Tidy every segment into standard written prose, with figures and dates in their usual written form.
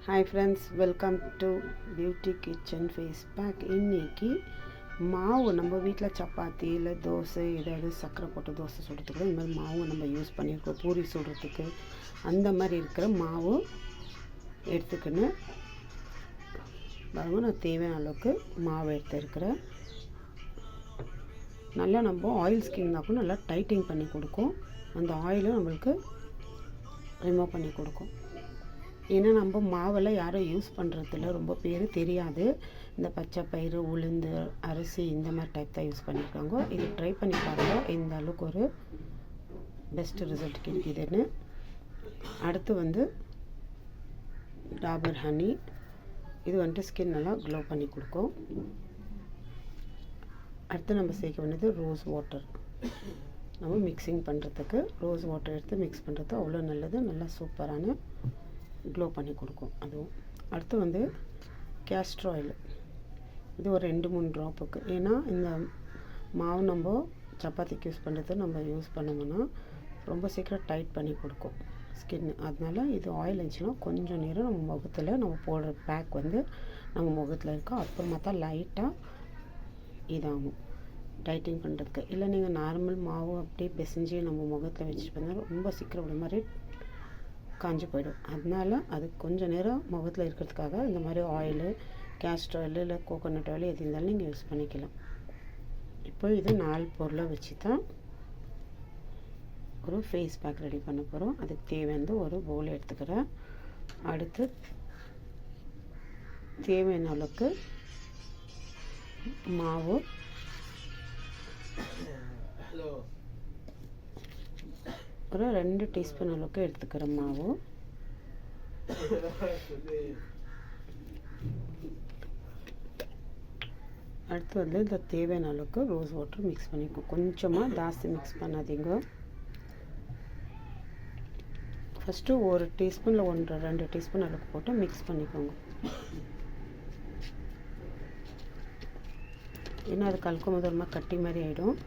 Hi friends, welcome to beauty kitchen face pack. இன்றைக்கி மாவு நம்ம வீட்டில் சப்பாத்தி இல்லை தோசை ஏதாவது சர்க்கரை போட்ட தோசை சுடுறதுக்கு இந்த மாதிரி மாவு நம்ம யூஸ் பண்ணியிருக்கோம். பூரி சுடுறதுக்கு அந்த மாதிரி இருக்கிற மாவு எடுத்துக்கின்னு பாருங்க, நான் தேவையான அளவுக்கு மாவு எடுத்துருக்கிறேன். நல்லா நம்ம ஆயில் ஸ்கின்னாக்கும் நல்லா டைட்டிங் பண்ணி கொடுக்கும். அந்த ஆயிலும் நம்மளுக்கு ரிமூவ் பண்ணி கொடுக்கும். ஏன்னா நம்ம மாவெல்லாம் யாரும் யூஸ் பண்ணுறதில்ல, ரொம்ப பேர் தெரியாது. இந்த பச்சை பயிறு, உளுந்து, அரிசி இந்த மாதிரி டைப் தான் யூஸ் பண்ணியிருக்காங்க. இது ட்ரை பண்ணி பாருங்கள், இந்த அளவுக்கு ஒரு பெஸ்ட்டு ரிசல்ட் கிடைக்குதுன்னு. அடுத்து டாபர் ஹனி. இது ஸ்கின் நல்லா க்ளோ பண்ணி கொடுக்கும். அடுத்து நம்ம சேர்க்க வேண்டியது ரோஸ் வாட்டர். நம்ம மிக்சிங் பண்ணுறதுக்கு ரோஸ் வாட்டர் எடுத்து மிக்ஸ் பண்ணுறது அவ்வளோ நல்லது. நல்லா சூப்பரான க்ளோ பண்ணி கொடுக்கும். அதுவும் அடுத்து கேஸ்டர் ஆயில். இது ஒரு 2-3 ட்ராப்புக்கு. ஏன்னா இந்த மாவு நம்ம சப்பாத்திக்கு யூஸ் பண்ணுறது நம்ம யூஸ் பண்ணோம்னா ரொம்ப சீக்கிரம் டைட் பண்ணி கொடுக்கும் ஸ்கின். அதனால இது ஆயில் இருந்துச்சுன்னா கொஞ்சம் நேரம் நம்ம முகத்தில் நம்ம போடுற பேக் நம்ம முகத்தில் இருக்கோம். அப்புறமா தான் லைட்டாக இதாகும் டைட்டிங் பண்ணுறதுக்கு. இல்லை நீங்கள் நார்மல் மாவு அப்படியே பிசைஞ்சு நம்ம முகத்தில் வச்சுட்டு பண்ணால் ரொம்ப சீக்கிரம் ஒரு மாதிரி காஞ்சி போயிடும். அதனால அது கொஞ்சம் நேரம் முகத்தில் இருக்கிறதுக்காக இந்த மாதிரி ஆயிலு, கேஸ்டர் ஆயில் இல்லை கோகோனட் ஆயில் எது இருந்தாலும் நீங்கள் யூஸ் பண்ணிக்கலாம். இப்போ இது 4 பொருளை வச்சு தான் ஒரு ஃபேஸ் பேக் ரெடி பண்ண போகிறோம். அதுக்கு தேவையான ஒரு பவுல் எடுத்துக்கிறேன். அடுத்து தேவையான அளவுக்கு மாவு, ஒரு 2 டீஸ்பூன் அளவுக்கு எடுத்துக்கிற மாவு. அடுத்து இந்த தேவையான அளவுக்கு ரோஸ் வாட்டர் மிக்ஸ் பண்ணிக்கோ. கொஞ்சமாக ஜாஸ்தி மிக்ஸ் பண்ணாதீங்க. ஃபஸ்ட்டு 1 டீஸ்பூனில் 1-2 டீஸ்பூன் அளவுக்கு போட்டு மிக்ஸ் பண்ணிக்கோங்க. ஏன்னா அது கலக்கும் போது ஒரு கட்டி மாதிரி ஆகிடும்.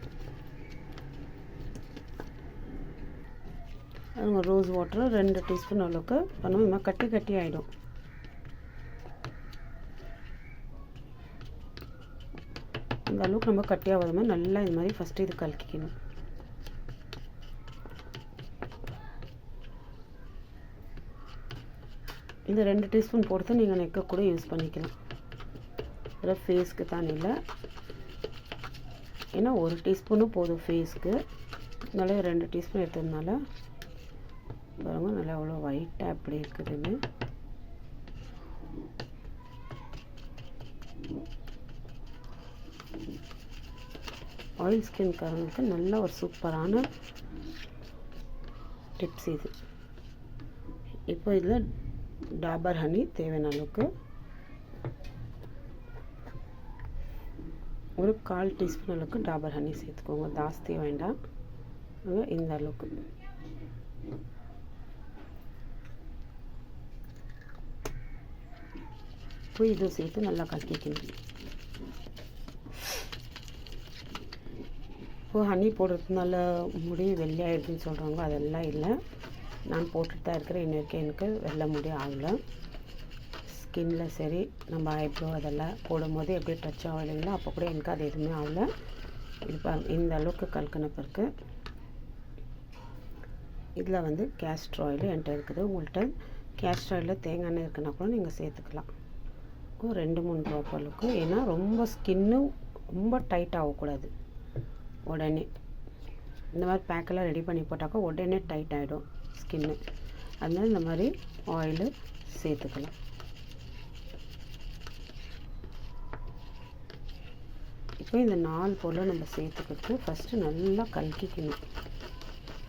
ரோஸ் வாட்டர் 2 டீஸ்பூன் அளவுக்கு பண்ணுவோம். கட்டி கட்டி ஆகிடும். இந்த அளவுக்கு நம்ம கட்டியாகாத மாதிரி நல்லா இது மாதிரி ஃபஸ்ட்டு இது கலக்கிக்கணும். இந்த 2 டீஸ்பூன் போட்டு நீங்கள் நெக்க கூட யூஸ் பண்ணிக்கலாம். இதில் ஃபேஸ்க்கு தான் இல்லை, ஏன்னா 1 டீஸ்பூனும் போதும் ஃபேஸ்க்கு. அதனால 2 டீஸ்பூன் எடுத்ததுனால பாருங்க நல்லா அவ்வளோ ஒயிட்டாக எப்படி இருக்குதுன்னு. ஆயில் ஸ்கின்காரங்களுக்கு நல்ல ஒரு சூப்பரான டிப்ஸ் இது. இப்போ இதில் டாபர் ஹனி தேவையான அளவுக்கு ஒரு 1/4 டீஸ்பூன் அளவுக்கு டாபர் ஹனி சேர்த்துக்கோங்க. ஜாஸ்தி வேண்டாம், இந்த அளவுக்கு. இப்போ இது சேர்த்து நல்லா கலக்கிக்கணும். இப்போ ஹனி போடுறதுனால முடி வெள்ளையாயிடுதுன்னு சொல்கிறாங்க, அதெல்லாம் இல்லை. நான் போட்டுட்டு தான் இருக்கிறேன். இன்ன வரைக்கும் எனக்கு வெள்ளை முடி ஆகலை. ஸ்கின்னில் சரி, நம்ம ஐப்ரோ அதெல்லாம் போடும்போது எப்படி டச் ஆகும் இல்லைங்களா, அப்போ கூட எனக்கு அது எதுவுமே ஆகலை. இது இந்த அளவுக்கு கலக்கின பிறகு இதில் கேஸ்டர் ஆயில் என்கிட்ட இருக்குது. உங்கள்கிட்ட கேஸ்டர் ஆயிலில் தேங்காய் எண்ணெய் இருக்குன்னா கூட நீங்கள் சேர்த்துக்கலாம். 2-3 ட்ராப் அளவுக்கு. ஏன்னா ரொம்ப ஸ்கின்னு ரொம்ப டைட் ஆகக்கூடாது. உடனே இந்த மாதிரி பேக்கெல்லாம் ரெடி பண்ணி போட்டாக்கா உடனே டைட் ஆகிடும் ஸ்கின்னு. அதனால இந்த மாதிரி ஆயிலு சேர்த்துக்கலாம். இப்போ இந்த 4 பொருளை நம்ம சேர்த்துக்கிட்டு ஃபஸ்ட்டு நல்லா கலக்கிக்கணும்.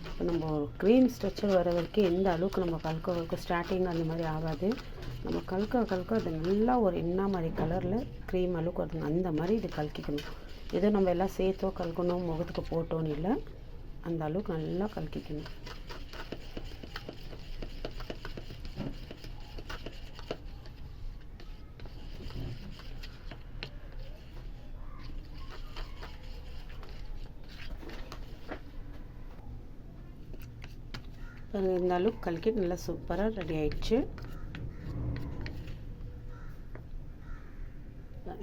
இப்போ நம்ம ஒரு க்ரீம் ஸ்ட்ரக்சர் வர வரைக்கும் எந்த அளவுக்கு நம்ம கலக்க ஸ்டார்டிங் அந்த மாதிரி ஆகாது. நம்ம கலக்க அது நல்லா ஒரு என்ன மாதிரி கலரில் க்ரீம் அளவுக்கு வருதுங்க, அந்த மாதிரி இது கலக்கிக்கணும். ஏதோ நம்ம எல்லாம் சேர்த்தோ கலக்கணும் முகத்துக்கு போட்டோன்னு இல்லை, அந்த அளவுக்கு நல்லா கலக்கிக்கணும். இந்த அளவுக்கு கலக்கிட்டு நல்லா சூப்பராக ரெடி ஆயிடுச்சு.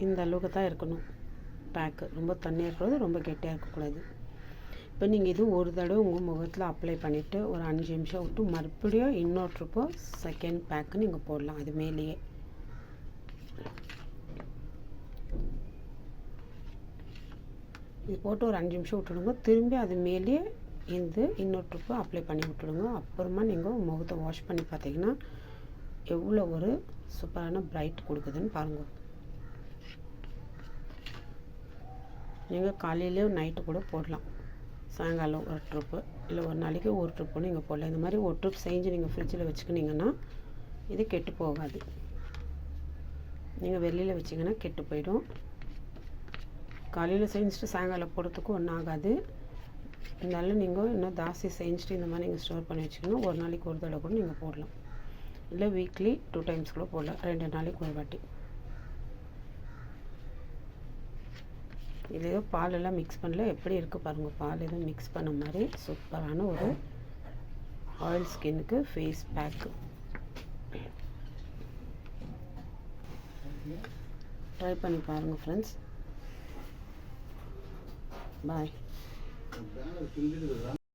இந்த அளவுக்கு தான் இருக்கணும் பேக்கு. ரொம்ப தண்ணியாக இருக்கக்கூடாது, ரொம்ப கெட்டியாக இருக்கக்கூடாது. இப்போ நீங்கள் இது ஒரு தடவை உங்கள் முகத்தில் அப்ளை பண்ணிவிட்டு ஒரு 5 நிமிஷம் விட்டு மறுபடியும் இன்னொரு ட்ரிப்போ செகண்ட் பேக்கு நீங்கள் போடலாம். அது மேலேயே இது போட்டு ஒரு 5 நிமிஷம் விட்டுடுங்க. திரும்பி அது மேலேயே இன்னொரு ட்ரிப்போ அப்ளை பண்ணி விட்டுடுங்க. அப்புறமா நீங்கள் முகத்தை வாஷ் பண்ணி பார்த்தீங்கன்னா எவ்வளோ ஒரு சூப்பரான பிரைட் கொடுக்குதுன்னு பாருங்கள். நீங்கள் காலையிலேயே நைட்டு கூட போடலாம். சாயங்காலம் ஒரு ட்ரிப்பு இல்லை ஒரு நாளைக்கு ஒரு ட்ரிப்புன்னு நீங்கள் போடலாம். இந்த மாதிரி ஒரு ட்ரிப் செஞ்சு நீங்கள் ஃப்ரிட்ஜில் வச்சுக்கினீங்கன்னா இது கெட்டு போகாது. நீங்கள் வெளியில் வச்சிங்கன்னா கெட்டு போயிடும். காலையில் செஞ்சுட்டு சாயங்காலம் போடுறதுக்கும் ஒன்றும் ஆகாது. இருந்தாலும் நீங்கள் இன்னும் ஜாஸ்தி செஞ்சுட்டு இந்த மாதிரி நீங்கள் ஸ்டோர் பண்ணி வச்சிங்கன்னா ஒரு நாளைக்கு ஒரு தடவை கூட நீங்கள் போடலாம். இல்லை வீக்லி 2 டைம்ஸ் கூட போடலாம், 2 நாளைக்கு ஒரு வாட்டி. இது ஏதோ பாலெல்லாம் மிக்ஸ் பண்ணல, எப்படி இருக்குது பாருங்கள். பால் எதுவும் மிக்ஸ் பண்ண மாதிரி சூப்பரான ஒரு ஆயில் ஸ்கின்னுக்கு ஃபேஸ் பேக்கு. ட்ரை பண்ணி பாருங்கள் ஃப்ரெண்ட்ஸ். பாய்.